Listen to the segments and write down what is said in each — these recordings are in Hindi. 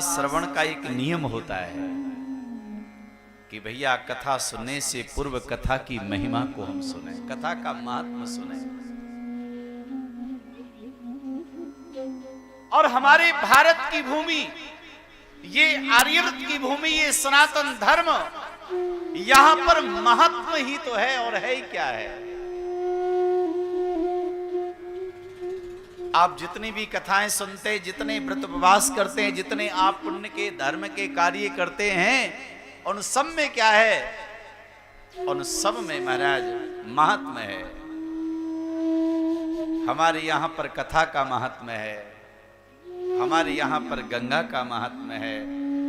श्रवण का एक नियम होता है कि भैया कथा सुनने से पूर्व कथा की महिमा को हम सुने, कथा का महात्म सुने। और हमारे भारत की भूमि, ये आर्यव्रत की भूमि, ये सनातन धर्म, यहां पर महात्म ही तो है और है ही क्या है। आप जितनी भी कथाएं सुनते हैं, जितने व्रत उपवास करते हैं, जितने आप पुण्य के धर्म के कार्य करते हैं, उन सब में क्या है? उन सब में महाराज महात्म्य है। हमारे यहां पर कथा का महात्म्य है, हमारे यहां पर गंगा का महात्म्य है,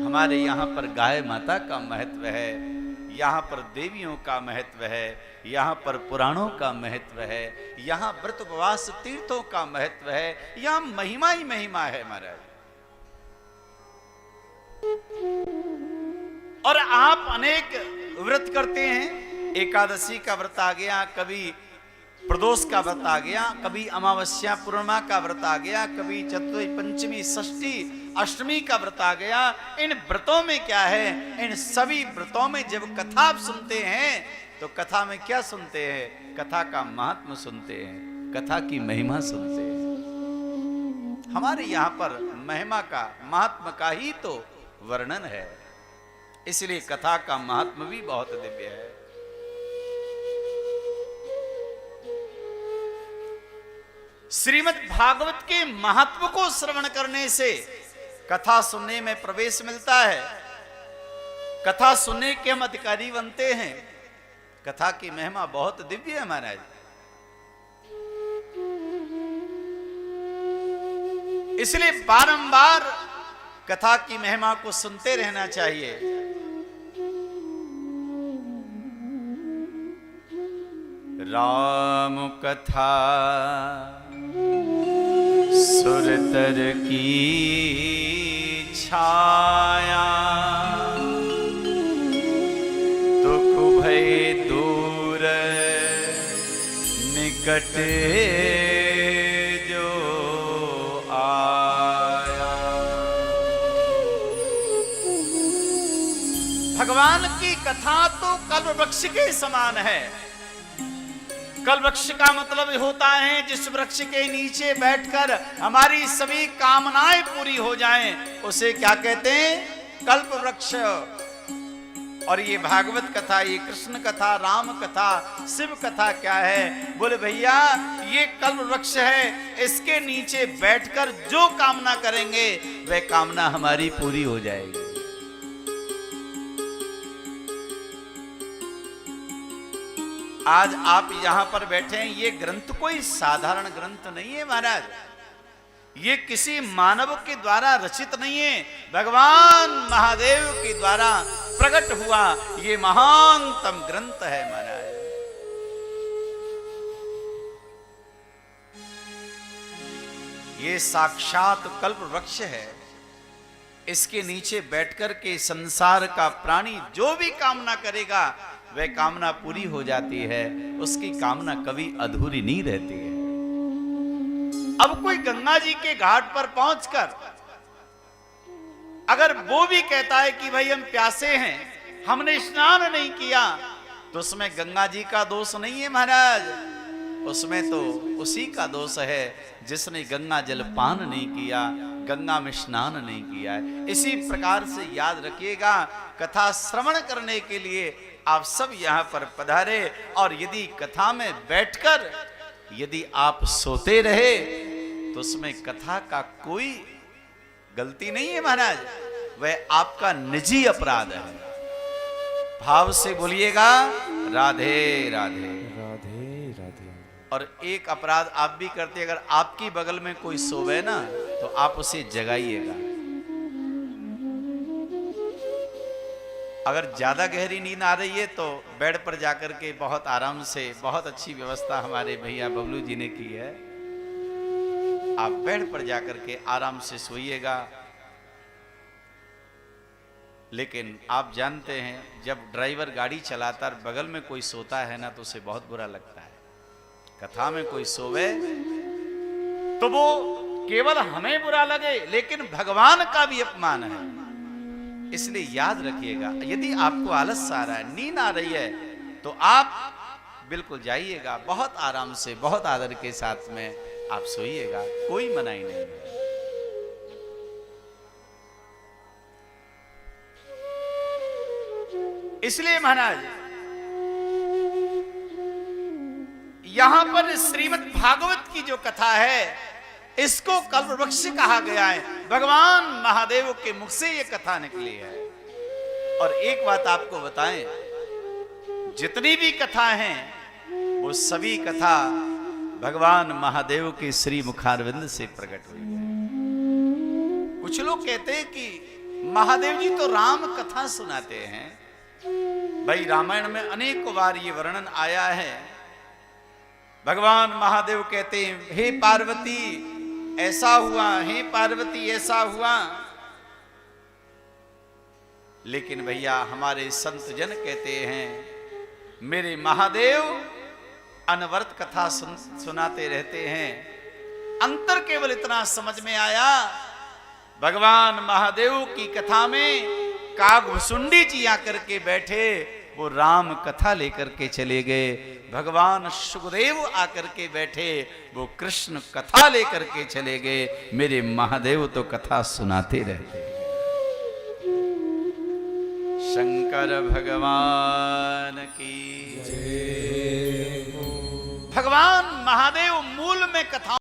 हमारे यहां पर गाय माता का महत्व है, यहाँ पर देवियों का महत्व है, यहाँ पर पुराणों का महत्व है, यहाँ व्रत उपवास तीर्थों का महत्व है, यहाँ महिमा ही महिमा है महाराज। और आप अनेक व्रत करते हैं, एकादशी का व्रत आ गया, कभी प्रदोष का व्रत आ गया, कभी अमावस्या पूर्णिमा का व्रत आ गया, कभी चतुर्थी पंचमी षष्ठी अष्टमी का व्रत आ गया। इन व्रतों में क्या है? इन सभी व्रतों में जब कथा आप सुनते हैं तो कथा में क्या सुनते हैं? कथा का महात्म सुनते हैं, कथा की महिमा सुनते हैं। हमारे यहाँ पर महिमा का, महात्म का ही तो वर्णन है, इसलिए कथा का महात्म भी बहुत दिव्य है। श्रीमद् भागवत के महत्व को श्रवण करने से कथा सुनने में प्रवेश मिलता है, कथा सुनने के हम अधिकारी बनते हैं। कथा की महिमा बहुत दिव्य है महाराज। इसलिए बारंबार कथा की महिमा को सुनते रहना चाहिए। राम कथा सुरतर की छाया, दुख भय दूर निकट जो आया। भगवान की कथा तो कल्पवृक्ष के समान है। कल्पवृक्ष का मतलब होता है जिस वृक्ष के नीचे बैठकर हमारी सभी कामनाएं पूरी हो जाएं, उसे क्या कहते हैं? कल्पवृक्ष। और ये भागवत कथा, ये कृष्ण कथा, राम कथा, शिव कथा क्या है? बोले भैया ये कल्पवृक्ष है, इसके नीचे बैठकर जो कामना करेंगे वह कामना हमारी पूरी हो जाएगी। आज आप यहां पर बैठे हैं, ये ग्रंथ कोई साधारण ग्रंथ नहीं है महाराज। ये किसी मानव के द्वारा रचित नहीं है, भगवान महादेव के द्वारा प्रकट हुआ ये महानतम ग्रंथ है महाराज। ये साक्षात कल्प वृक्ष है। इसके नीचे बैठकर के संसार का प्राणी जो भी कामना करेगा वह कामना पूरी हो जाती है, उसकी कामना कभी अधूरी नहीं रहती है। अब कोई गंगा जी के घाट पर पहुंचकर अगर वो भी कहता है कि भाई हम प्यासे हैं, हमने स्नान नहीं किया, तो उसमें गंगा जी का दोष नहीं है महाराज, उसमें तो उसी का दोष है जिसने गंगा जल पान नहीं किया, गंगा में स्नान नहीं किया है। इसी प्रकार से याद रखिएगा, कथा श्रवण करने के लिए आप सब यहां पर पधारे, और यदि कथा में बैठकर यदि आप सोते रहे तो उसमें कथा का कोई गलती नहीं है महाराज, वह आपका निजी अपराध है। भाव से बोलिएगा राधे राधे राधे राधे। और एक अपराध आप भी करते, अगर आपकी बगल में कोई सोवे ना तो आप उसे जगाइएगा। अगर ज्यादा गहरी नींद आ रही है तो बेड पर जाकर के बहुत आराम से, बहुत अच्छी व्यवस्था हमारे भैया बबलू जी ने की है, आप बेड पर जाकर के आराम से सोइएगा। लेकिन आप जानते हैं जब ड्राइवर गाड़ी चलाता है बगल में कोई सोता है ना तो उसे बहुत बुरा लगता है। कथा में कोई सोवे तो वो केवल हमें बुरा लगे, लेकिन भगवान का भी अपमान है। इसलिए याद रखिएगा, यदि आपको आलस आ रहा है, नींद आ रही है, तो आप बिल्कुल जाइएगा, बहुत आराम से, बहुत आदर के साथ में आप सोइएगा, कोई मनाही नहीं है। इसलिए महाराज यहां पर श्रीमद् भागवत की जो कथा है, इसको कल्पवृक्ष कहा गया है। भगवान महादेव के मुख से ये कथा निकली है। और एक बात आपको बताएं, जितनी भी कथा हैं वो सभी कथा भगवान महादेव के श्री मुखारविंद से प्रकट हुई है। कुछ लोग कहते हैं कि महादेव जी तो राम कथा सुनाते हैं। भाई, रामायण में अनेक बार ये वर्णन आया है। भगवान महादेव कहते हैं, हे पार्वती ऐसा हुआ, हे पार्वती ऐसा हुआ। लेकिन भैया हमारे संत जन कहते हैं, मेरे महादेव अनवरत कथा सुनाते रहते हैं। अंतर केवल इतना समझ में आया, भगवान महादेव की कथा में कागभुसुंडी जी आकर के बैठे, वो राम कथा लेकर के चले गए। भगवान सुखदेव आकर के बैठे, वो कृष्ण कथा लेकर के चले गए। मेरे महादेव तो कथा सुनाते रहते। शंकर भगवान की जय। भगवान महादेव मूल में कथा